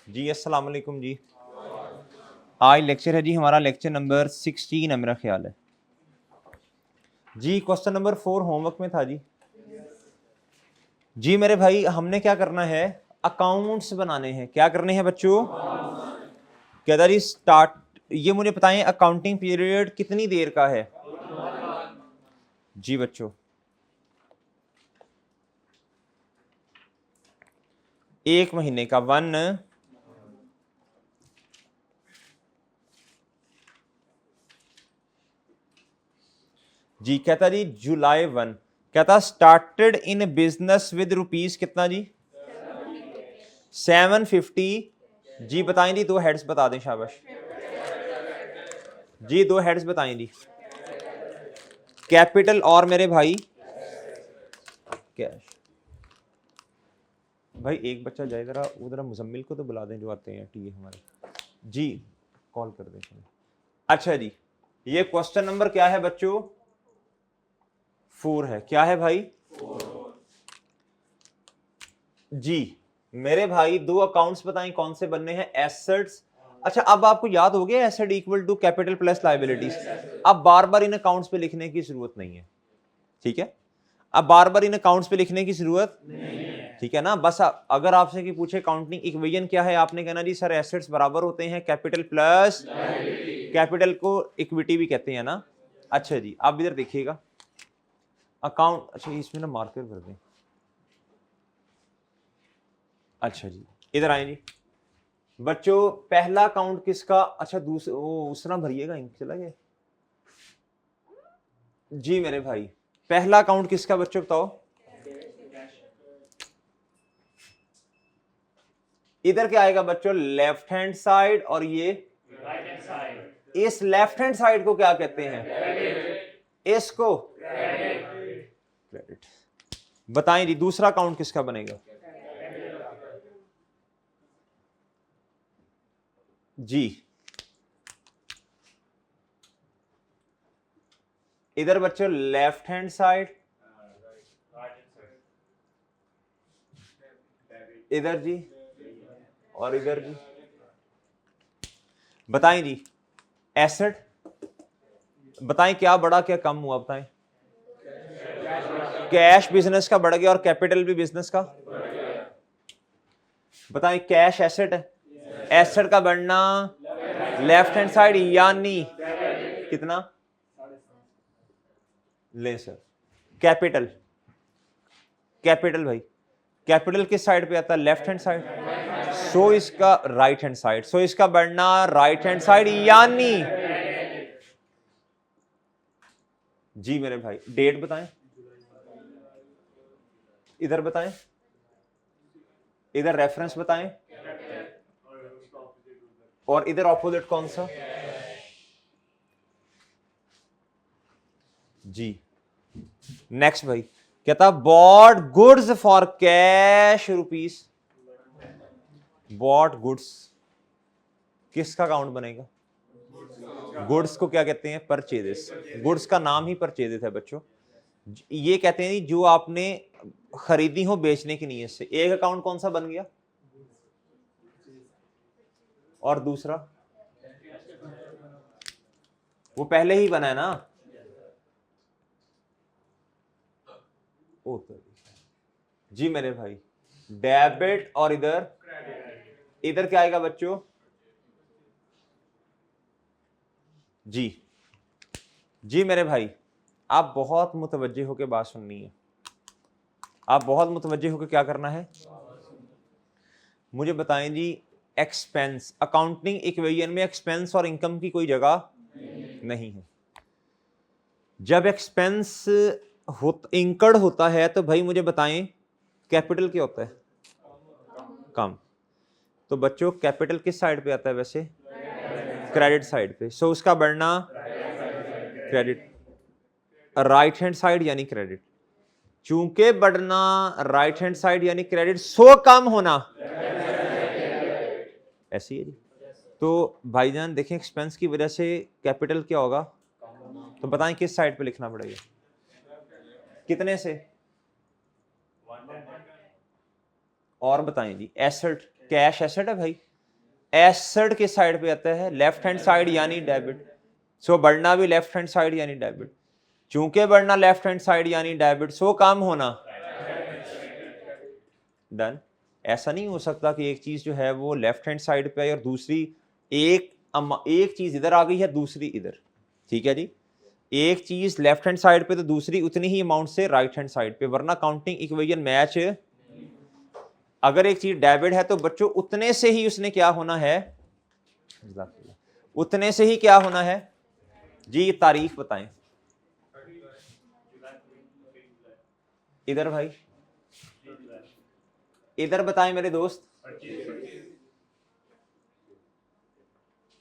जी अस्सलाम वालेकुम जी। आज लेक्चर है जी हमारा लेक्चर नंबर 16 है मेरा ख्याल है जी। क्वेश्चन नंबर 4 होमवर्क में था जी। जी मेरे भाई हमने क्या करना है, अकाउंट्स बनाने हैं। क्या करने हैं बच्चों? कहता जी स्टार्ट, ये मुझे बताएं अकाउंटिंग पीरियड कितनी देर का है? जी बच्चों 1 महीने का, 1। जी कहता जी जुलाई 1। कहता started in business with rupees कितना जी? 750। जी बताएं जी, 2 हेड्स बता दें, शाबाश जी। 2 हेड्स बताएं जी, कैपिटल और मेरे भाई कैश। भाई एक बच्चा जाए जरा उधर, मुजम्मिल को तो बुला दें जो आते हैं टी हमारे जी, कॉल कर दें। अच्छा जी, ये क्वेश्चन नंबर क्या है बच्चों? 4 है। क्या है भाई? 4 जी। मेरे भाई 2 अकाउंट्स बताएं कौन से बनने हैं? एसेट्स। अच्छा अब आपको याद हो गया asset equal to capital plus liabilities. अब बार बार इन अकाउंट्स पे लिखने की जरूरत नहीं है, ठीक है? अब बार बार इन अकाउंट्स पे लिखने की जरूरत नहीं है, ठीक है ना? बस अगर आपसे कि पूछे काउंटिंग इक्वेशन क्या है, आपने कहना जी सर एसेट्स बराबर होते हैं कैपिटल प्लस, कैपिटल को इक्विटी भी कहते हैं ना। अच्छा जी आप इधर देखिएगा अकाउंट, अच्छा इसमें ना मार्कर कर दें। अच्छा जी इधर आए जी बच्चों, पहला अकाउंट किसका? अच्छा दूसरा भरिएगा, इंक चला गया जी। मेरे भाई पहला अकाउंट किसका बच्चों बताओ? इधर क्या आएगा बच्चों? लेफ्ट हैंड साइड, और ये राइट हैंड साइड। इस लेफ्ट हैंड साइड को क्या कहते हैं? क्रेडिट। इसको क्रेडिट। बताएं जी दूसरा अकाउंट किसका बनेगा? जी इधर बच्चों लेफ्ट हैंड साइड, इधर जी, और इधर जी। बताएं जी एसेट बताएं क्या बढ़ा क्या कम हुआ? बताएं। कैश बिजनेस का बढ़ गया और कैपिटल भी बिजनेस का। बताएं कैश एसेट है, एसेट का बढ़ना लेफ्ट हैंड साइड यानी कितना? ले सर कैपिटल, कैपिटल भाई कैपिटल किस साइड पे आता है? Left hand side. सो इसका राइट हैंड साइड, सो इसका बढ़ना राइट हैंड साइड यानी। जी मेरे भाई डेट बताएं, इधर बताएं, इधर रेफरेंस बताएं, और इधर ऑपोजिट कौन सा? जी नेक्स्ट भाई कहता bought goods for cash rupees. Bought goods किसका अकाउंट बनेगा? गुड्स को क्या कहते हैं? परचेजेस। गुड्स का नाम ही परचेजेस है बच्चों। ये कहते हैं जो आपने खरीदी हो बेचने की नीयत से। एक अकाउंट कौन सा बन गया और दूसरा? वो पहले ही बना है ना। जी मेरे भाई डेबिट, और इधर इधर क्या आएगा बच्चों? जी जी मेरे भाई आप बहुत मुतवज्जे होकर बात सुननी है। आप बहुत मुतवज्जे होकर क्या करना है, मुझे बताएं जी। एक्सपेंस, अकाउंटिंग इक्वेशन में एक्सपेंस और इनकम की कोई जगह नहीं है। जब एक्सपेंस इंकर्ड होता है तो भाई मुझे बताएं कैपिटल क्या होता है? कम। तो बच्चों कैपिटल किस साइड पे आता है वैसे? क्रेडिट साइड पे। सो उसका बढ़ना क्रेडिट, राइट हैंड साइड यानी क्रेडिट। चूंकि बढ़ना राइट हैंड साइड यानी क्रेडिट, सो कम होना ऐसी है जी। तो भाईजान देखें एक्सपेंस की वजह से कैपिटल क्या होगा, तो बताएं किस साइड पे लिखना पड़ेगा? कितने से? और बताएं जी एसेट, कैश एसेट है भाई, एसेट किस साइड पे आता है? लेफ्ट हैंड साइड यानी डेबिट। सो बढ़ना भी लेफ्ट हैंड साइड यानी डेबिट। चूंकि बढ़ना लेफ्ट हैंड साइड यानी डेबिट, सो काम होना डन। ऐसा नहीं हो सकता कि एक चीज जो है वो लेफ्ट हैंड साइड पे है और दूसरी एक चीज इधर आ गई है, दूसरी इधर। ठीक है जी, एक चीज लेफ्ट हैंड साइड पे तो दूसरी उतनी ही अमाउंट से राइट हैंड साइड पे, वरना काउंटिंग इक्वेशन मैच। अगर एक चीज डेबिट है तो बच्चों उतने से ही उसने क्या होना है, उतने से ही क्या होना है जी, तारीख बताएं इधर भाई, इधर बताएं मेरे दोस्त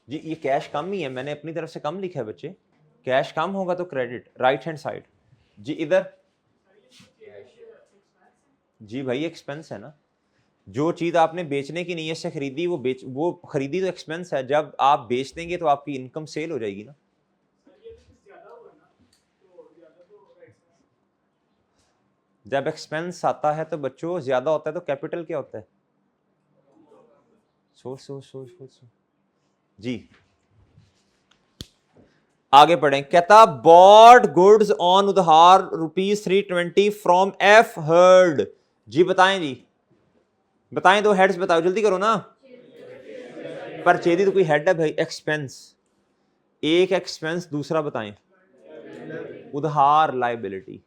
जी। ये कैश कम ही है, मैंने अपनी तरफ से कम लिखा है बच्चे, कैश कम होगा तो क्रेडिट राइट हैंड साइड जी। इधर जी भाई एक्सपेंस है ना, जो चीज आपने बेचने की नीयत से खरीदी वो खरीदी तो एक्सपेंस है, जब आप बेच देंगे तो आपकी इनकम सेल हो जाएगी ना। जब एक्सपेंस आता है तो बच्चों ज्यादा होता है तो कैपिटल क्या होता है? सोच जी। आगे पढ़ें, कहता बॉट गुड्स ऑन उधार ₹320 फ्रॉम एफ हर्ड। जी बताएं जी, बताएं, दो हेड्स बताओ, जल्दी करो ना। परचेज तो कोई हेड है भाई, एक्सपेंस एक एक्सपेंस, दूसरा बताएं उधार लायबिलिटी।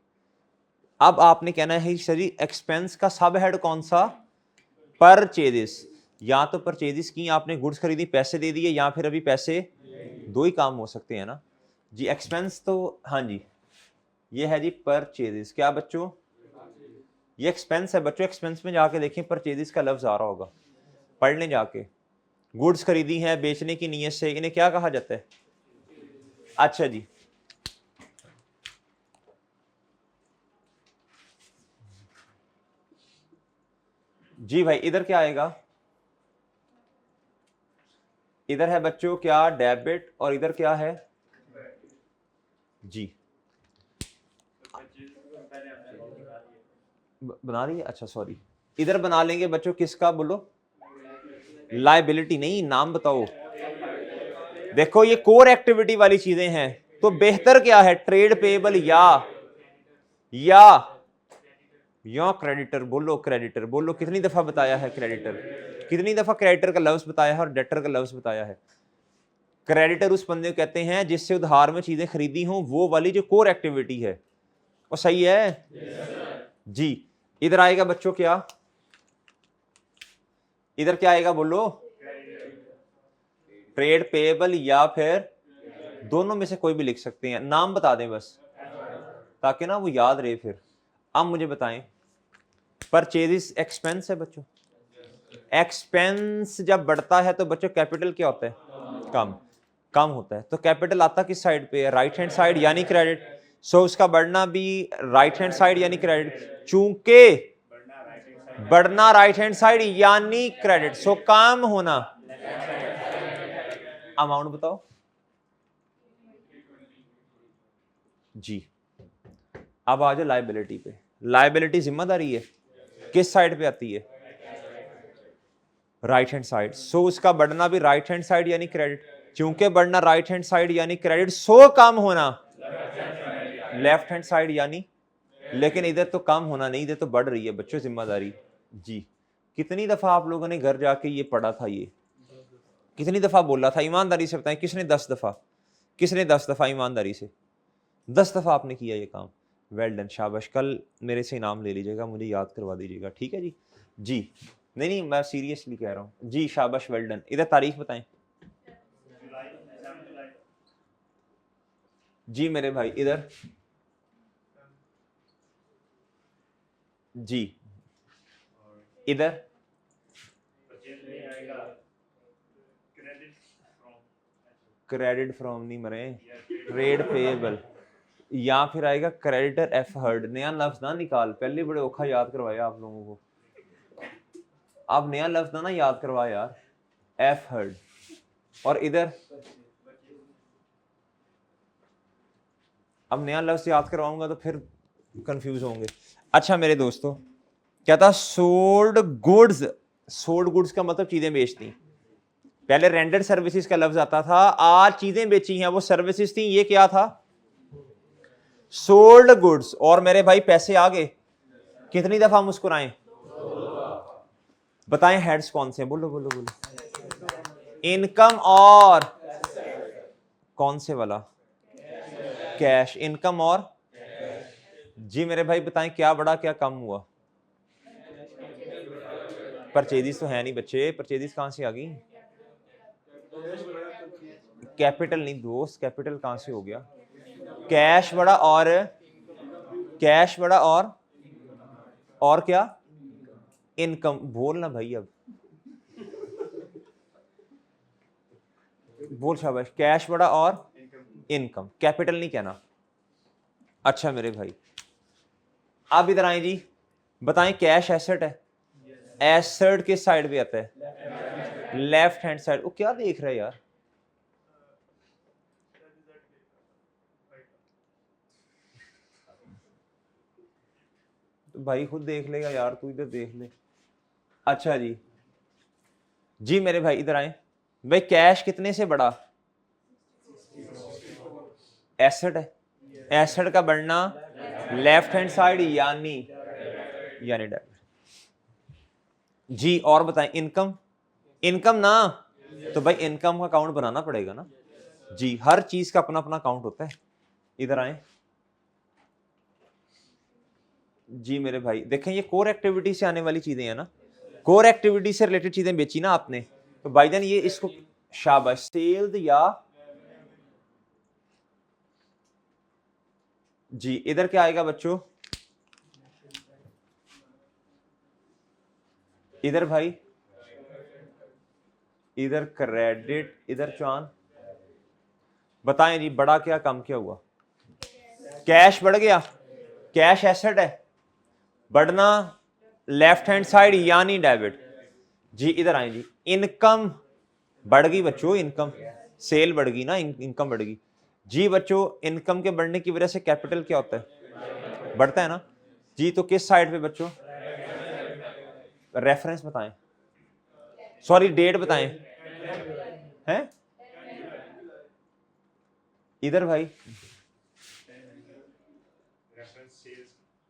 अब आपने कहना है सर जी एक्सपेंस का सब हेड कौन सा? परचेजिस। या तो परचेजिस की आपने गुड्स खरीदी, पैसे दे दिए, या फिर अभी पैसे, दो ही काम हो सकते हैं ना जी। एक्सपेंस तो हाँ जी, ये है जी परचेजिस। क्या बच्चों? ये एक्सपेंस है बच्चों, एक्सपेंस में जाके देखें परचेजिस का लफ्ज आ रहा होगा, पढ़ लें जाके। गुड्स खरीदी हैं बेचने की नीयत से, इन्हें क्या कहा जाता है? अच्छा जी, जी भाई इधर क्या आएगा? इधर है बच्चों क्या? डेबिट। और इधर क्या है जी? बना रही है, अच्छा सॉरी, इधर बना लेंगे बच्चों किसका बोलो? लायबिलिटी नहीं, नाम बताओ। देखो ये कोर एक्टिविटी वाली चीजें हैं, तो बेहतर क्या है? ट्रेड पेबल या क्रेडिटर। बोलो क्रेडिटर, बोलो कितनी दफा बताया है क्रेडिटर, कितनी दफा क्रेडिटर का लफ्ज बताया है और डेटर का लफ्ज बताया है। क्रेडिटर उस बंदे को कहते हैं जिससे उधार में चीजें खरीदी हों, वो वाली जो कोर एक्टिविटी है। और सही है जी। इधर आएगा बच्चों क्या? इधर क्या आएगा बोलो? ट्रेड पेएबल या फिर दोनों में से कोई भी लिख सकते हैं, नाम बता दें बस ताकि ना वो याद रहे फिर। अब मुझे बताएं, परचेजिस एक्सपेंस है बच्चों, एक्सपेंस जब बढ़ता है तो बच्चों कैपिटल क्या होता है? कम होता है। तो कैपिटल आता किस साइड पे है? राइट हैंड साइड यानी क्रेडिट। सो उसका बढ़ना भी राइट हैंड साइड यानी क्रेडिट, चूंकि बढ़ना राइट हैंड साइड यानी क्रेडिट, सो काम होना। अमाउंट बताओ जी। अब आ जाओ लायबिलिटी पे। लायबिलिटी जिम्मेदारी है, किस साइड पे आती है? Right hand side. सो उसका बढ़ना भी राइट हैंड साइड यानी क्रेडिट, चूंकि बढ़ना राइट हैंड साइड यानी क्रेडिट, सो कम होना लेफ्ट हैंड साइड यानी। लेकिन इधर तो कम होना नहीं, इधर तो बढ़ रही है बच्चों जिम्मेदारी जी। कितनी दफा आप लोगों ने घर जाके ये पढ़ा था, ये कितनी दफा बोला था? ईमानदारी से बताएं, किसने 10 दफा, किसने 10 दफा? ईमानदारी से 10 दफा आपने किया ये काम। वेल डन, शाबाश। कल मेरे से इनाम ले लीजिएगा, मुझे याद करवा दीजिएगा, ठीक है जी। जी नहीं मैं सीरियसली कह रहा हूँ जी, शाबाश, वेल डन। इधर तारीख बताएं जी मेरे भाई, इधर जी, इधर क्रेडिट फ्रॉम नहीं मरे, ट्रेड पेएबल, या फिर आएगा क्रेडिटर एफ हर्ड। नया लफ्ज ना निकाल, पहले बड़े औखा याद करवाया आप लोगों को, अब नया लफ्ज ना याद करवा यार, एफ हर्ड। और इधर अब नया लफ्ज याद करवाऊंगा तो फिर कंफ्यूज होंगे। अच्छा मेरे दोस्तों, क्या था? Sold goods. सोल्ड गुड्स का मतलब चीजें बेचती, पहले रेंडर्ड सर्विसेज का लफ्ज आता था, आज चीजें बेची हैं वो सर्विसेज थी, ये क्या था? Sold goods. और मेरे भाई पैसे आ गए, कितनी दफा मुस्कुराएं? बताएं हेड्स कौन से? बोलो बोलो बोलो। इनकम और कौन से वाला? कैश। इनकम और जी मेरे भाई बताएं क्या बढ़ा क्या कम हुआ? परचेजिस तो है नहीं बच्चे, परचेजिस कहां से आ गई? कैपिटल नहीं दोस्त, कैपिटल कहां से हो गया? कैश बढ़ा और कैश बढ़ा और क्या? इनकम। बोलना भाई, अब बोल शाबाश। कैश बढ़ा और इनकम, कैपिटल नहीं कहना। अच्छा मेरे भाई आप इधर आए जी, बताएं कैश एसेट है, एसेट किस साइड पे आता है? Left hand side. वो क्या देख रहे हैं यार? तो भाई खुद देख लेगा यार, तू इधर देख ले। अच्छा जी, जी मेरे भाई इधर आए भाई, कैश कितने से बढ़ा? एसेट है, एसेट का बढ़ना लेफ्ट हैंड साइड यानी डेबिट जी। और बताएं इनकम। इनकम ना, तो भाई इनकम का अकाउंट बनाना पड़ेगा ना जी, हर चीज का अपना अपना अकाउंट होता है। इधर आए जी मेरे भाई, देखें ये कोर एक्टिविटी से आने वाली चीजें हैं ना, कोर एक्टिविटी से रिलेटेड चीजें बेची ना आपने, तो भाईजान ये इसको शाबाश। सेल्स या जी, इधर क्या आएगा बच्चों? इधर भाई, इधर क्रेडिट, इधर चांद। बताएं जी बड़ा क्या कम क्या हुआ? कैश बढ़ गया, कैश एसेट है, बढ़ना लेफ्ट हैंड साइड यानी डेबिट जी। इधर आए जी, इनकम बढ़ गई बच्चों, इनकम सेल बढ़ गई ना, इनकम बढ़ गई जी बच्चों। इनकम के बढ़ने की वजह से कैपिटल क्या होता है? बढ़ता है ना जी। तो किस साइड पे बच्चों? रेफरेंस बताएं, सॉरी डेट बताएं। हैं इधर भाई,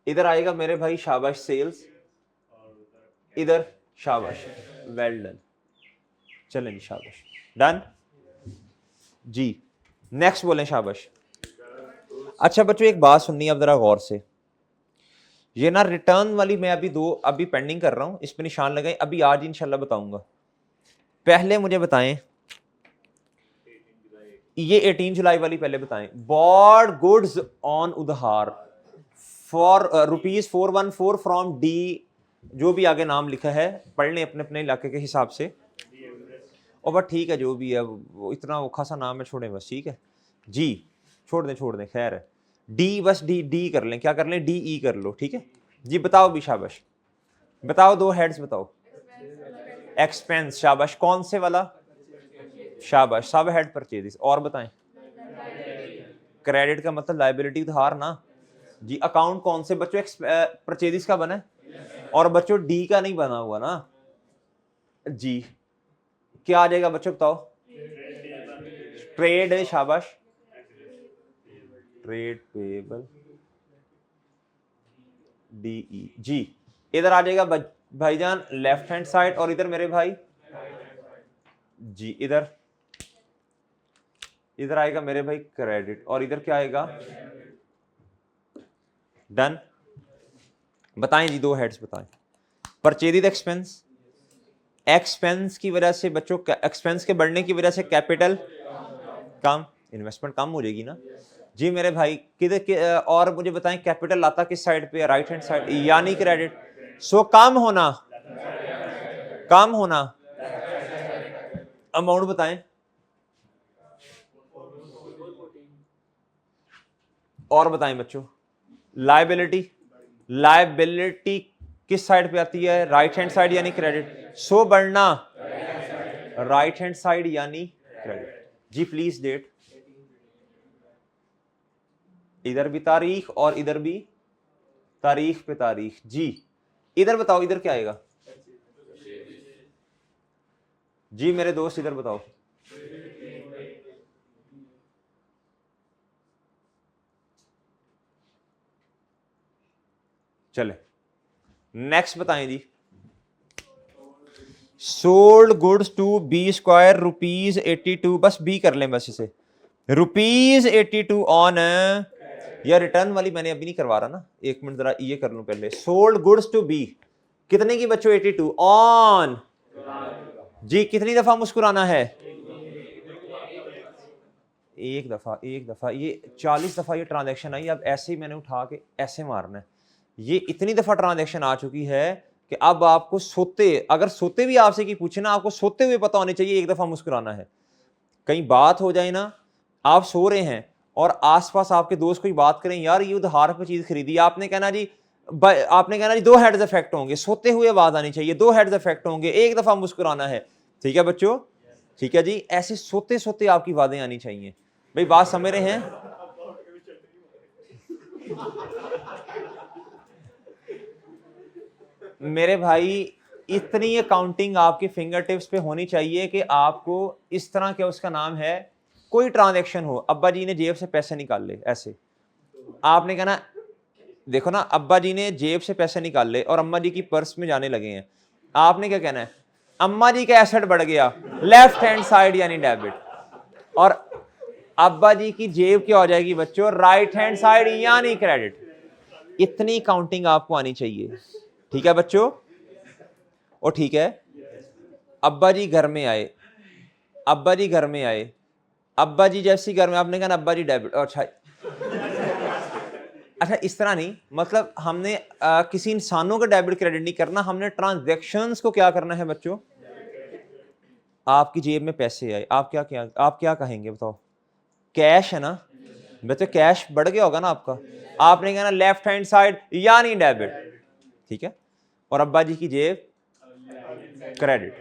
इधर आएगा मेरे भाई शाबाश सेल्स, इधर शाबाश वेल डन। चलें शाबाश डन जी। नेक्स्ट बोलें शाबाश। अच्छा बच्चों एक बात सुननी है अब जरा गौर से, ये ना रिटर्न वाली मैं अभी पेंडिंग कर रहा हूं, इस पे निशान लगाएं, अभी आज इंशाल्लाह बताऊंगा। पहले मुझे बताएं ये 18 जुलाई वाली पहले बताएं। बॉड गुड्स ऑन उधार फॉर ₹414 फ्रॉम डी, जो भी आगे नाम लिखा है पढ़ लें अपने अपने इलाके के हिसाब से। और बस ठीक है जो भी है, वो इतना वो खासा नाम है, छोड़ें बस, ठीक है जी, छोड़ दें खैर है। डी बस डी कर लें, क्या कर लें? डी ई कर लो, ठीक है जी। बताओ भी शाबाश, बताओ दो हेड्स बताओ। एक्सपेंस शाबाश, कौन से वाला? शाबाश सब हेड परचेज। और बताएं क्रेडिट का मतलब लायबिलिटी उधार ना जी। अकाउंट कौन से बच्चों? परचेज का बना है, और बच्चों डी का नहीं बना हुआ ना जी। क्या आ जाएगा बच्चों बताओ? ट्रेड है शाबाश, ट्रेड पेबल डीई जी। इधर आ जाएगा भाईजान लेफ्ट हैंड साइड, और इधर मेरे भाई जी इधर आएगा मेरे भाई क्रेडिट, और इधर क्या आएगा? डन। बताएं जी दो हेड्स बताएं। परचेज एक्सपेंस, एक्सपेंस की वजह से बच्चों, एक्सपेंस के बढ़ने की वजह से कैपिटल कम, इन्वेस्टमेंट कम हो जाएगी ना जी मेरे भाई। किधर और मुझे बताएं कैपिटल आता किस साइड पे? राइट हैंड साइड यानी क्रेडिट। सो कम होना अमाउंट बताएं। और बताएं बच्चों लायबिलिटी किस साइड पे आती है? राइट हैंड साइड यानी क्रेडिट। सो बढ़ना राइट हैंड साइड यानी क्रेडिट जी। प्लीज डेट, इधर भी तारीख और इधर भी तारीख पे तारीख जी। इधर बताओ इधर क्या आएगा? जी मेरे दोस्त इधर बताओ। चले नेक्स्ट बताएं जी। Sold goods to be square ₹82, बस बी कर लें बस इसे, ₹82 ऑन, या रिटर्न वाली मैंने अभी नहीं करवा रहा ना, एक मिनट जरा ये कर लूं पहले। सोल्ड गुड्स टू बी कितने की बच्चों? 82 ऑन। जी कितनी दफा मुस्कुराना है? एक दफा, एक दफा। ये 40 दफा ये ट्रांजैक्शन आई, अब ऐसे ही मैंने उठा के ऐसे मारना है। ये इतनी दफा ट्रांजैक्शन आ चुकी है कि अब आपको सोते, अगर सोते भी आपसे की पूछे ना, आपको सोते हुए पता होनी चाहिए एक दफा मुस्कुराना है। कहीं बात हो जाए ना, आप सो रहे हैं और आसपास आपके दोस्त कोई बात करें, यार ये उधार पे चीज खरीदी, आपने कहना जी, 2 हेड्स इफेक्ट होंगे, सोते हुए आवाज आनी चाहिए, 2 हेड्स इफेक्ट होंगे, एक दफा मुस्कुराना है। ठीक है बच्चों? ठीक है जी, ऐसे सोते सोते आपकी बातें आनी चाहिए। भाई बात समझ रहे हैं? मेरे भाई इतनी अकाउंटिंग आपके फिंगर टिप्स पे होनी चाहिए कि आपको इस तरह के, उसका नाम है, कोई ट्रांजैक्शन हो, अब्बा जी ने जेब से पैसे निकाल ले, ऐसे आपने कहना, देखो ना, अब्बा जी ने जेब से पैसे निकाल ले और अम्मा जी की पर्स में जाने लगे हैं, आपने क्या कहना है? अम्मा जी का एसेट बढ़ गया, लेफ्ट हैंड साइड यानी डेबिट, और अब्बा जी की जेब क्या हो जाएगी बच्चों? राइट हैंड साइड यानी क्रेडिट। इतनी काउंटिंग आपको आनी चाहिए। ठीक है बच्चों? और ठीक है, अब्बा जी घर में आए, अब्बा जी घर में आए, अब्बा जी जैसी घर में, आपने कहा अब्बा जी डेबिट, अच्छा अच्छा, इस तरह नहीं, मतलब हमने किसी इंसानों का डेबिट क्रेडिट नहीं करना, हमने ट्रांजैक्शंस को क्या करना है बच्चों? आपकी जेब में पैसे आए, आप क्या कहेंगे बताओ? कैश है ना बच्चों, कैश बढ़ गया होगा ना आपका, आपने कहना लेफ्ट हैंड साइड यानी डेबिट। ठीक है? और अब्बा जी की जेब क्रेडिट,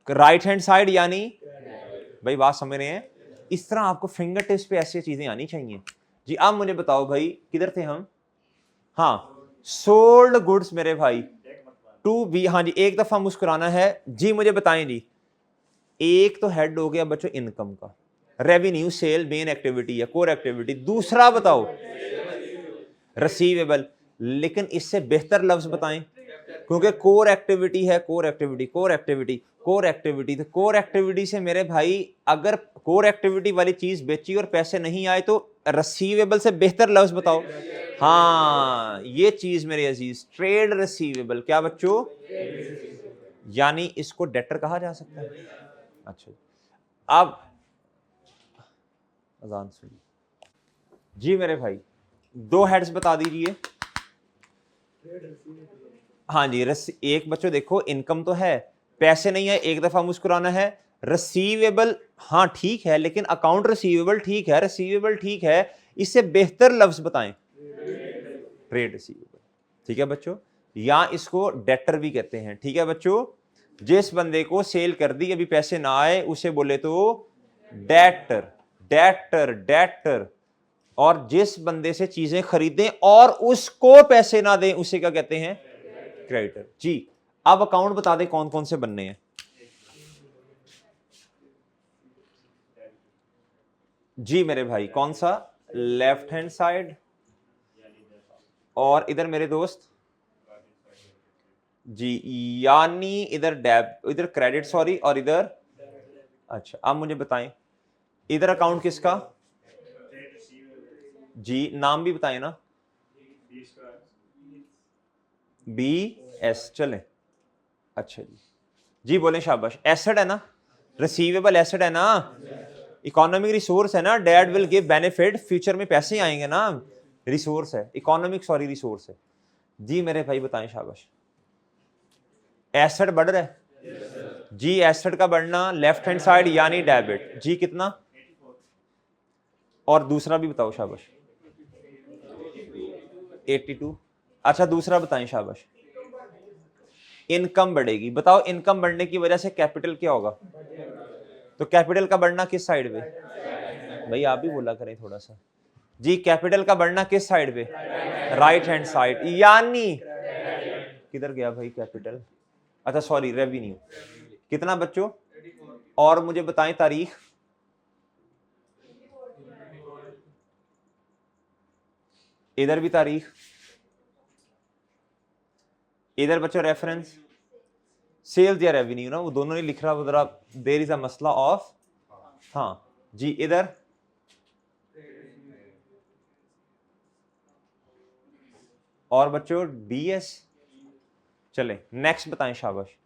राइट हैंड साइड यानी, भाई बात समझ रहे हैं? इस तरह आपको फिंगर टिप्स पे ऐसी चीजें आनी चाहिए जी। अब मुझे बताओ भाई, किधर थे हम? हाँ, सोल्ड गुड्स मेरे भाई टू बी, हाँ जी, एक दफा मुस्कुराना है जी। मुझे बताएं जी, एक तो हेड हो गया बच्चों इनकम का, रेवेन्यू, सेल मेन एक्टिविटी है, कोर एक्टिविटी। दूसरा बताओ रिसीवेबल, लेकिन इससे बेहतर लफ्ज बताएं, क्योंकि कोर एक्टिविटी है, core activity, core activity, core activity. तो कोर एक्टिविटी से मेरे भाई, अगर कोर एक्टिविटी वाली चीज बेची और पैसे नहीं आए तो रिसीवेबल से बेहतर लफ्ज बताओ। हाँ, ये चीज मेरे अजीज, ट्रेड रिसीवेबल। क्या बच्चों? यानी इसको डेटर कहा जा सकता है। अच्छा, अब अजान सुनिए जी मेरे भाई, 2 हेड्स बता दीजिए। हाँ जी, एक बच्चों देखो, इनकम तो है, पैसे नहीं है, एक दफा मुस्कुराना है। रिसीवेबल, हाँ ठीक है, लेकिन अकाउंट रिसीवेबल ठीक है, रिसीवेबल ठीक है, इससे बेहतर लफ्ज बताएं। Trade receivable. ठीक है बच्चों? या इसको डेटर भी कहते हैं। ठीक है बच्चों? जिस बंदे को सेल कर दी, अभी पैसे ना आए, उसे बोले तो डेटर, डेटर, डेटर। और जिस बंदे से चीजें खरीदें और उसको पैसे ना दें, उसे क्या कहते हैं? क्रेडिटर। जी, अब अकाउंट बता दें कौन कौन से बनने हैं जी मेरे भाई? कौन सा? लेफ्ट हैंड साइड, और इधर मेरे दोस्त जी, यानी इधर इधर क्रेडिट, सॉरी, और इधर, अच्छा अब मुझे बताएं, इधर अकाउंट किसका? जी, नाम भी बताएं ना। बी एस, चले, अच्छा जी, जी बोले, शाबाश। एसेट है ना, रिसीवेबल एसेट है ना, इकोनॉमिक रिसोर्स है ना, dad will give benefit, future में पैसे आएंगे ना, रिसोर्स है, इकोनॉमिक, सॉरी, रिसोर्स है जी मेरे भाई। बताएं, शाबाश। एसेट बढ़ रहा है जी, एसेट का बढ़ना लेफ्ट हैंड साइड यानी डेबिट जी, कितना? और दूसरा भी बताओ, शाबाश। 82, अच्छा दूसरा बताएं, शाबाश। इनकम बढ़ेगी, बताओ इनकम बढ़ने की वजह से कैपिटल क्या होगा? तो कैपिटल का बढ़ना किस साइड पे? भाई आप भी बोला करें थोड़ा सा जी। कैपिटल का बढ़ना किस साइड पे? राइट हैंड साइड, यानी किधर गया भाई कैपिटल? अच्छा सॉरी, रेवेन्यू। कितना बच्चों? और मुझे बताएं तारीख, इधर भी तारीख, इधर बच्चों रेफरेंस, सेल्स या रेवेन्यू ना, वो दोनों नहीं लिख रहा, वो जरा देयर इज अ मसला ऑफ, हाँ जी, इधर और बच्चों डीएस। चले नेक्स्ट बताएं, शाबाश।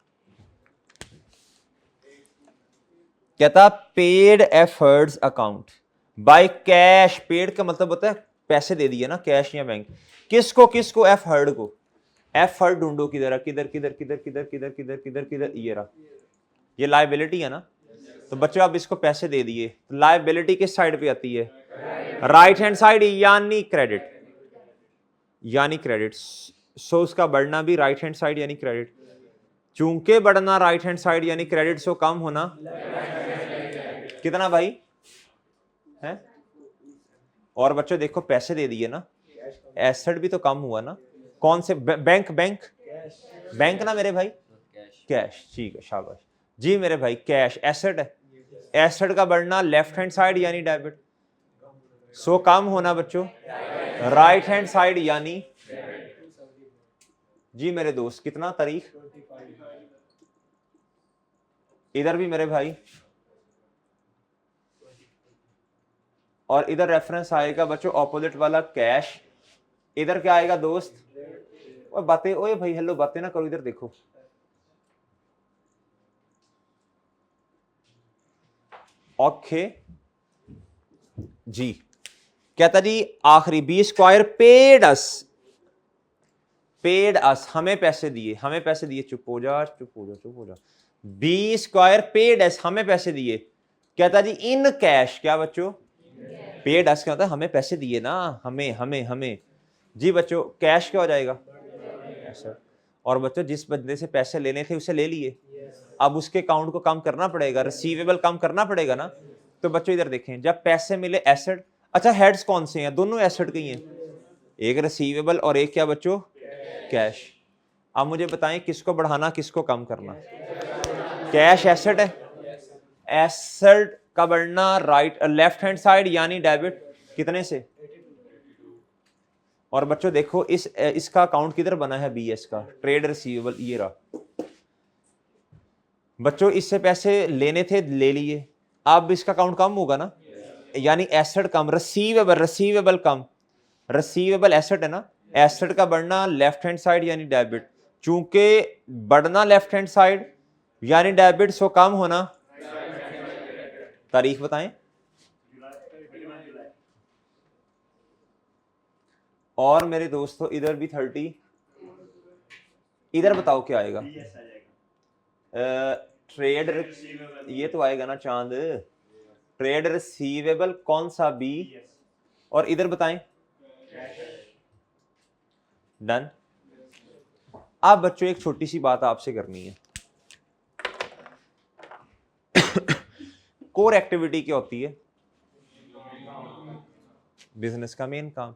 कहता paid efforts account by cash, paid का मतलब होता है पैसे दे दिए ना, कैश या बैंक। किसको किसको? एफ हर्ड को। एफ हर्ड ढूंढो, किधर किधर किधर किधर किधर किधर किधर किधर किधर, ये रहा, ये लायबिलिटी है ना। तो बच्चों आप इसको पैसे दे दिए, तो लायबिलिटी किस साइड पे आती है? राइट हैंड साइड, यानी क्रेडिट, यानी क्रेडिट। सो उसका बढ़ना भी राइट हैंड साइड यानी क्रेडिट। चूंकि बढ़ना राइट हैंड साइड यानी क्रेडिट, सो कम होना कितना भाई है? और बच्चों देखो पैसे दे दिए ना, एसेट भी तो कम हुआ ना। कौन से? बैंक, बैंक बैंक ना मेरे भाई, कैश, ठीक है, शाबाश जी मेरे भाई, कैश एसेट है। एसेट का बढ़ना लेफ्ट हैंड साइड यानी डेबिट, सो कम होना बच्चों राइट हैंड साइड यानी जी मेरे दोस्त कितना तारीख, इधर भी मेरे भाई, और इधर रेफरेंस आएगा बच्चों ऑपोजिट वाला कैश। इधर क्या आएगा दोस्त? ओए बातें, ओए भाई हेलो, बातें ना करो, इधर देखो। ओके जी, कहता जी आखिरी, बी स्क्वायर पेड अस, पेड अस हमें पैसे दिए, हमें पैसे दिए, चुप हो जा चुप हो जा चुप हो जा। बी स्क्वायर पेड अस हमें पैसे दिए, कहता जी इन कैश, क्या बच्चों? पेड अस क्या होता है? हमें पैसे दिए ना, हमें हमें हमें जी बच्चों, कैश क्या हो जाएगा? ऐसा। और बच्चों जिस बंदे से पैसे लेने थे उसे ले लिए, अब उसके अकाउंट को कम करना पड़ेगा, रिसीवेबल कम करना पड़ेगा ना। तो बच्चों इधर देखें, जब पैसे मिले एसेट, अच्छा हेड्स कौन से हैं? दोनों एसेट के ही हैं, एक रिसीवेबल और एक क्या बच्चों? कैश। अब मुझे बताएं किसको बढ़ाना किसको कम करना? कैश एसेट है, एसेट का बढ़ना राइट लेफ्ट हैंड साइड यानी डेबिट, कितने से? और बच्चों देखो इसका अकाउंट किधर बना है? बीएस का, ट्रेड रिसीवेबल, ये रहा बच्चों। इससे पैसे लेने थे, ले लिए, अब इसका अकाउंट कम होगा ना, यानी एसेट कम, रिसीवेबल, रिसीवेबल कम, रिसीवेबल एसेट है ना, एसेट का बढ़ना लेफ्ट हैंड साइड यानी डेबिट, चूंकि बढ़ना लेफ्ट हैंड साइड यानी डेबिट, सो कम होना। तारीख बताएं, और मेरे दोस्तों इधर भी 30, इधर बताओ क्या आएगा? ट्रेड, ये तो आएगा ना चांद, ट्रेड रिसीवेबल कौन सा? बी। और इधर बताएं, डन। अब बच्चों एक छोटी सी बात आपसे करनी है, कोर एक्टिविटी क्या होती है? बिजनेस का मेन काम।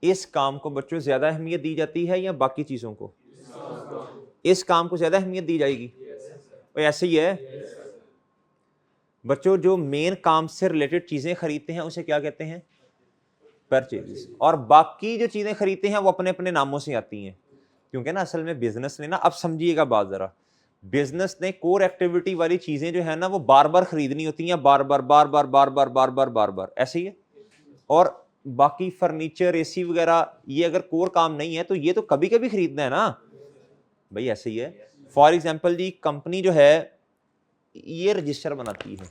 इस काम को बच्चों ज्यादा अहमियत दी जाती है या बाकी चीजों को? इस काम को ज्यादा अहमियत दी जाएगी, और ऐसे ही है बच्चों। जो मेन काम से रिलेटेड चीजें खरीदते हैं उसे क्या कहते हैं? परचेज। और बाकी जो चीजें खरीदते हैं वो अपने अपने नामों से आती हैं, क्योंकि ना असल में बिजनेस ने ना, अब समझिएगा बात जरा, बिजनेस ने कोर एक्टिविटी वाली चीजें जो है ना वो बार बार खरीदनी होती हैं, बार बार बार बार बार बार बार बार बार बार, ऐसे ही है। और बाकी फर्नीचर, एसी वगैरह, ये अगर कोर काम नहीं है तो ये तो कभी कभी खरीदना है ना भाई, ऐसे ही है। फॉर एग्जाम्पल जी, कंपनी जो है ये रजिस्टर बनाती है,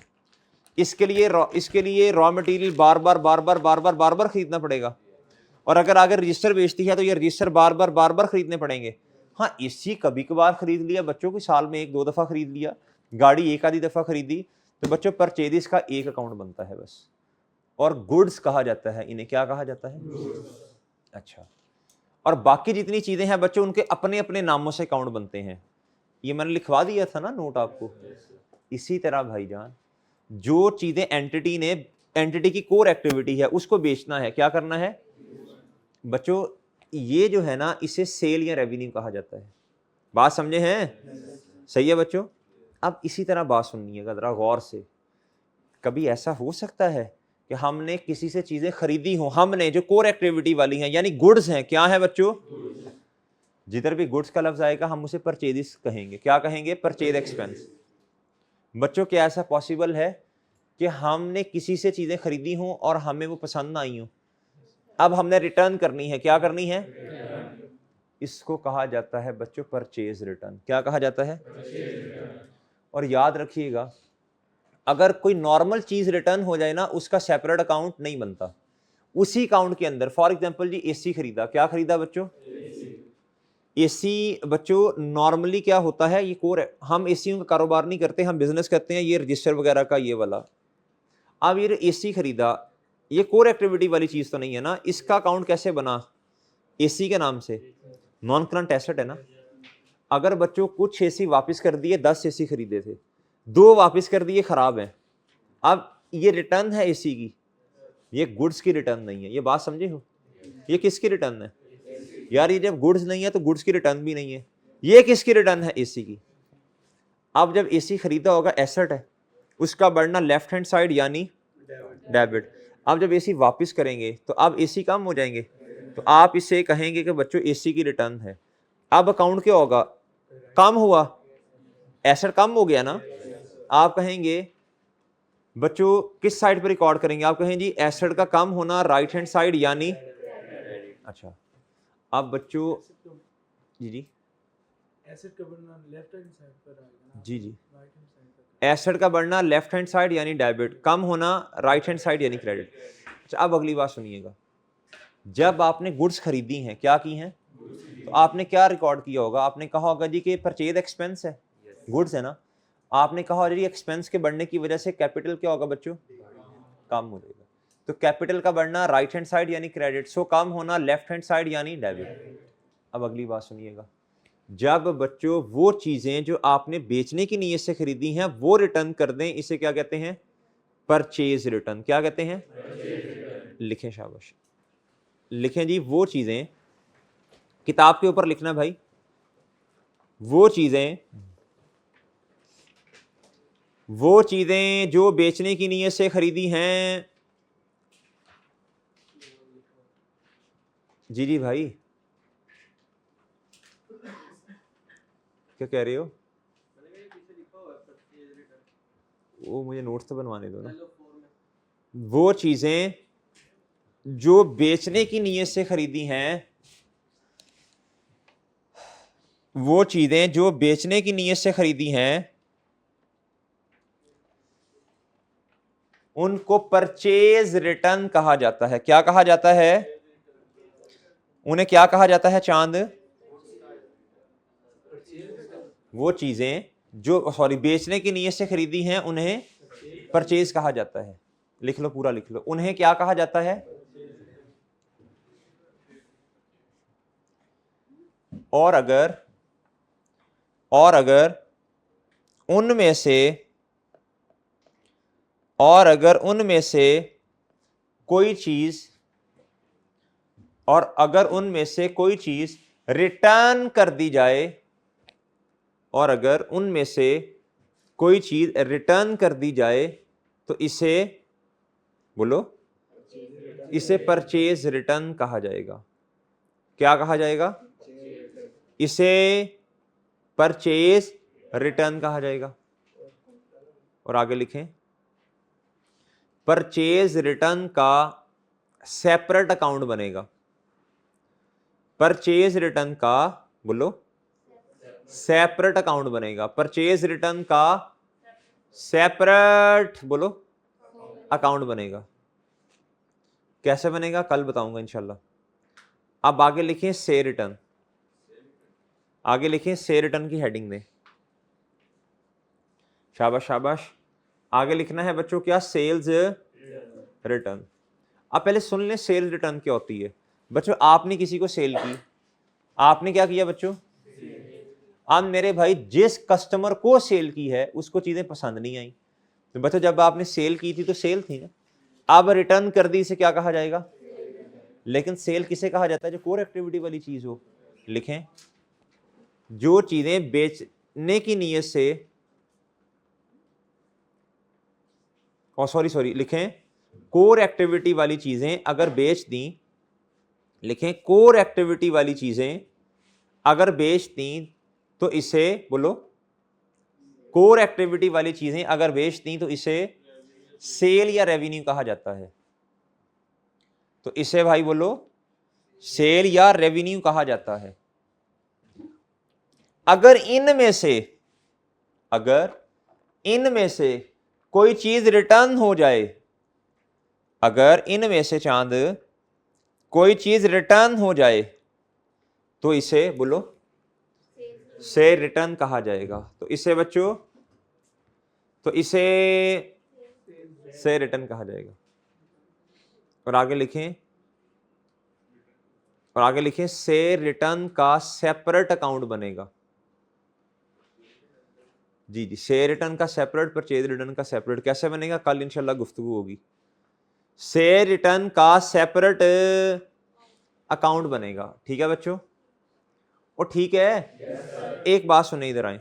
इसके लिए रॉ मटेरियल बार बार बार बार बार बार बार बार खरीदना पड़ेगा। और अगर रजिस्टर बेचती है तो ये रजिस्टर बार बार बार बार खरीदने पड़ेंगे। हाँ, एसी कभी कभार खरीद लिया बच्चों को, साल में 1-2 दफा खरीद लिया, गाड़ी एक आधी दफा खरीदी, तो बच्चों परचेज का एक अकाउंट बनता है बस। और गुड्स कहा जाता है इन्हें, क्या कहा जाता है? अच्छा। और बाकी जितनी चीजें हैं बच्चों उनके अपने अपने नामों से अकाउंट बनते हैं, ये मैंने लिखवा दिया था ना नोट आपको। इसी तरह भाईजान, जो चीजें एंटिटी की कोर एक्टिविटी है उसको बेचना है, क्या करना है बच्चों? ये जो है ना, इसे सेल या रेवेन्यू कहा जाता है। बात समझे हैं? सही है बच्चों? अब इसी तरह बात सुनिएगा ज़रा गौर से, कभी ऐसा हो सकता है कि हमने किसी से चीज़ें खरीदी हो, हमने जो कोर एक्टिविटी वाली हैं यानी गुड्स हैं, क्या है बच्चों, जिधर भी गुड्स का लफ्ज़ आएगा हम उसे परचेज कहेंगे, क्या कहेंगे, परचेज एक्सपेंस। बच्चों क्या ऐसा पॉसिबल है कि हमने किसी से चीज़ें खरीदी हों और हमें वो पसंद ना आई हों, अब हमने रिटर्न करनी है, क्या करनी है, इसको कहा जाता है बच्चों परचेज रिटर्न। क्या कहा जाता है, और याद रखिएगा अगर कोई नॉर्मल चीज रिटर्न हो जाए ना, उसका सेपरेट अकाउंट नहीं बनता, उसी अकाउंट के अंदर। फॉर एग्जांपल जी एसी खरीदा, क्या खरीदा बच्चों, एसी। बच्चों नॉर्मली क्या होता है, ये कोर है, हम एसीओं का कारोबार नहीं करते, हम बिजनेस करते हैं, ये रजिस्टर वगैरह का ये वाला। अब ये एसी खरीदा, ये कोर एक्टिविटी वाली चीज तो नहीं है ना, इसका अकाउंट कैसे बना, एसी के नाम से, नॉन करंट एसेट है ना। अगर बच्चों कुछ एसी वापस कर दिए, 10 एसी खरीदे थे, 2 वापस कर दिए खराब हैं, अब ये रिटर्न है एसी की, ये गुड्स की रिटर्न नहीं है। ये बात समझे हो, ये किसकी रिटर्न है यार, ये जब गुड्स नहीं है तो गुड्स की रिटर्न भी नहीं है, ये किसकी रिटर्न है, एसी की। अब जब एसी खरीदा होगा, एसेट है, उसका बढ़ना लेफ्ट हैंड साइड यानी डेबिट। अब जब एसी वापस करेंगे तो अब एसी कम हो जाएंगे, तो आप इसे कहेंगे कि बच्चों एसी की रिटर्न है। अब अकाउंट क्या होगा, कम हुआ, एसेट कम हो गया ना। आप कहेंगे बच्चों किस साइड पर रिकॉर्ड करेंगे, आप कहें जी एसेट का कम होना राइट हैंड साइड यानी, अच्छा। अब बच्चों जी जी एसेट का बढ़ना लेफ्ट हैंड साइड पर आएगा ना, जी जी, राइट हैंड साइड पर। एसेट का बढ़ना लेफ्ट हैंड साइड यानी डेबिट, कम होना राइट हैंड साइड यानी क्रेडिट। अच्छा अब अगली बात सुनिएगा, जब आपने गुड्स खरीदी हैं, क्या की हैं, तो आपने क्या रिकॉर्ड किया होगा, आपने कहा होगा जी कि परचेज एक्सपेंस है, गुड्स है ना। आपने कहा जी एक्सपेंस के बढ़ने की वजह से कैपिटल क्या होगा बच्चों, कम हो जाएगा, तो कैपिटल का बढ़ना राइट हैंड साइड यानी क्रेडिट, सो कम होना लेफ्ट हैंड साइड यानी डेबिट। अब अगली बात सुनिएगा, जब बच्चों वो चीजें जो आपने बेचने की नीयत से खरीदी हैं वो रिटर्न कर दें, इसे क्या कहते हैं, परचेज रिटर्न। क्या कहते हैं, लिखें, शाबाश लिखें जी, वो चीजें किताब के ऊपर लिखना भाई, वो चीजें जो बेचने की नीयत से खरीदी हैं, जी जी भाई क्या कह रहे हो, वो मुझे नोट्स तो बनवाने दो ना। वो चीजें जो बेचने की नीयत से खरीदी हैं, वो चीजें जो बेचने की नीयत से खरीदी हैं उनको परचेज रिटर्न कहा जाता है। क्या कहा जाता है, उन्हें क्या कहा जाता है चांद, वो चीजें जो बेचने की नीयत से खरीदी हैं उन्हें परचेज कहा जाता है। लिख लो, पूरा लिख लो, उन्हें क्या कहा जाता है, और अगर उनमें से कोई चीज रिटर्न कर दी जाए, और अगर उनमें से कोई चीज रिटर्न कर दी जाए तो इसे बोलो, इसे परचेज रिटर्न कहा जाएगा। क्या कहा जाएगा, इसे परचेज रिटर्न कहा जाएगा। और आगे लिखें, परचेज रिटर्न का सेपरेट अकाउंट बनेगा, परचेज रिटर्न का बोलो सेपरेट अकाउंट बनेगा, परचेज रिटर्न का सेपरेट बोलो अकाउंट बनेगा। कैसे बनेगा कल बताऊंगा इंशाल्लाह। अब आगे लिखें से रिटर्न, आगे लिखें से रिटर्न की हेडिंग में, शाबाश शाबाश। आगे लिखना है बच्चों क्या, सेल्स रिटर्न। अब पहले सुन लें सेल्स रिटर्न क्या होती है। बच्चों आपने किसी को सेल की, आपने क्या किया बच्चों, अब मेरे भाई जिस कस्टमर को सेल की है उसको चीजें पसंद नहीं आई, तो बच्चों जब आपने सेल की थी तो सेल थी ना, अब रिटर्न कर दी, इसे क्या कहा जाएगा, लेकिन सेल किसे कहा जाता है, जो कोर एक्टिविटी वाली चीज हो। लिखें, जो चीजें बेचने की नीयत से और सॉरी लिखें कोर एक्टिविटी वाली चीजें अगर बेच दी, लिखें कोर एक्टिविटी वाली चीजें अगर बेच दी तो इसे बोलो, कोर एक्टिविटी वाली चीजें अगर बेच दी तो इसे सेल या रेवेन्यू कहा जाता है। तो इसे भाई बोलो सेल या रेवेन्यू कहा जाता है। अगर इनमें से कोई चीज रिटर्न हो जाए, अगर इनमें से चांद कोई चीज रिटर्न हो जाए तो इसे बोलो से रिटर्न कहा जाएगा। तो इसे बच्चों, तो इसे से रिटर्न कहा जाएगा। और आगे लिखें से रिटर्न का सेपरेट अकाउंट बनेगा। जी से रिटर्न का सेपरेट, परचेज रिटर्न का सेपरेट कैसे बनेगा, कल इंशाल्लाह गुफ्तगू होगी। से रिटर्न का सेपरेट अकाउंट बनेगा, ठीक है बच्चों। और ठीक है एक बात सुने, इधर आए।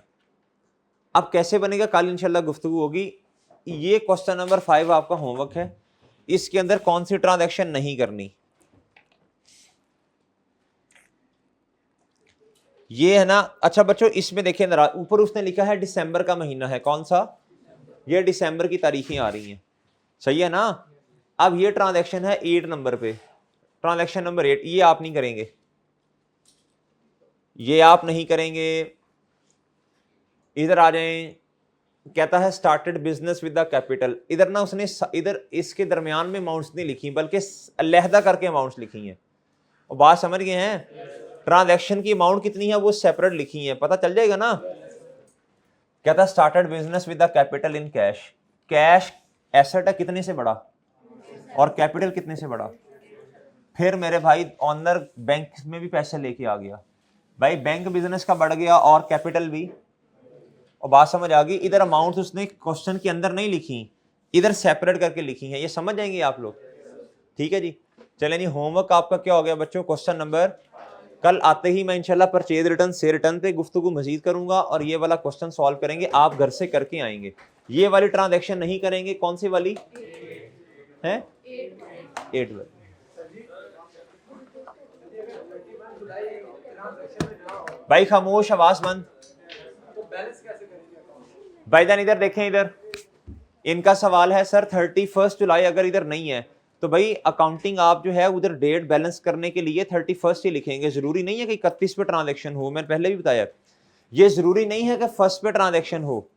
अब कैसे बनेगा कल इंशाल्लाह गुफ्तगू होगी। ये क्वेश्चन नंबर 5 आपका होमवर्क है। इसके अंदर कौन सी ट्रांजैक्शन नहीं करनी, ये है ना। अच्छा बच्चों इसमें देखिए जरा, ऊपर उसने लिखा है दिसंबर का महीना है, कौन सा, ये दिसंबर की तारीखें आ रही हैं, सही है ना। अब ये ट्रांजैक्शन है 8 नंबर पे, ट्रांजैक्शन नंबर 8, ये आप नहीं करेंगे, ये आप नहीं करेंगे। इधर आ जाएं, कहता है started business with the capital. इधर ना उसने इधर इसके दरमियान में अमाउंट्स नहीं लिखी बल्कि अलहदा करके अमाउंट्स लिखी हैं। और बात समझ गए हैं, ट्रांजैक्शन की अमाउंट कितनी है वो सेपरेट लिखी है, पता चल जाएगा ना। कहता है started business with the capital in cash. Cash asset है कितने से बड़ा और कैपिटल कितने से बड़ा। फिर मेरे भाई ऑनर बैंक में भी पैसे लेके आ गया, भाई बैंक बिजनेस का बढ़ गया और कैपिटल भी। और बात समझ आ गई। इधर अमाउंट उसने क्वेश्चन के अंदर नहीं लिखी, इधर सेपरेट करके लिखी है, ये समझ जाएंगे आप लोग, ठीक है जी। चलें जी, होमवर्क आपका क्या हो गया बच्चों, क्वेश्चन नंबर, कल आते ही मैं इंशाल्लाह परचेज रिटर्न से रिटर्न पे गुफ्तगू मजीद करूंगा और ये वाला क्वेश्चन सॉल्व करेंगे, आप घर से करके आएंगे। ये वाली ट्रांजैक्शन नहीं करेंगे, कौन सी वाली है, 8 वाली। भाई खामोश, आवाज बंद। भाईजान इधर देखें, इधर इनका सवाल है सर 31 जुलाई अगर इधर नहीं है तो भाई अकाउंटिंग आप जो है उधर डेट बैलेंस करने के लिए 31 ही लिखेंगे। जरूरी नहीं है कि 31 पे ट्रांजैक्शन हो, मैंने पहले भी बताया ये जरूरी नहीं है कि 1 पे ट्रांजैक्शन हो,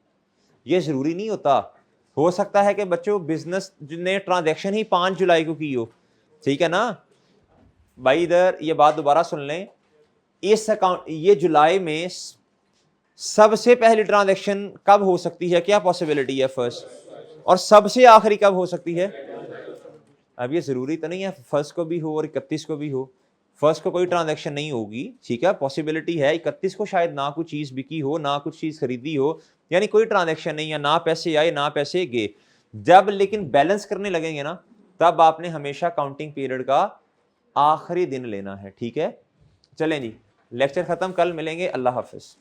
ये जरूरी नहीं होता। हो सकता है कि बच्चों बिजनेस ने ट्रांजैक्शन ही 5 जुलाई को की हो, ठीक है ना भाई। इधर ये बात दोबारा सुन लें, इस अकाउंट ये जुलाई में सबसे पहली ट्रांजैक्शन कब हो सकती है, क्या पॉसिबिलिटी है फर्स्ट, और सबसे आखिरी कब हो सकती है। अब ये जरूरी तो नहीं है फर्स्ट को भी हो और 31 को भी हो, फर्स्ट को कोई ट्रांजैक्शन नहीं होगी, ठीक है, पॉसिबिलिटी है 31 को शायद ना कुछ चीज बिकी हो ना कुछ चीज खरीदी हो, यानी कोई ट्रांजैक्शन नहीं है, ना पैसे आए ना पैसे गए। जब लेकिन बैलेंस करने लगेंगे ना तब आपने हमेशा काउंटिंग पीरियड का आखिरी दिन लेना है, ठीक है। चलें जी, लेक्चर खत्म, कल मिलेंगे, अल्लाह हाफिज।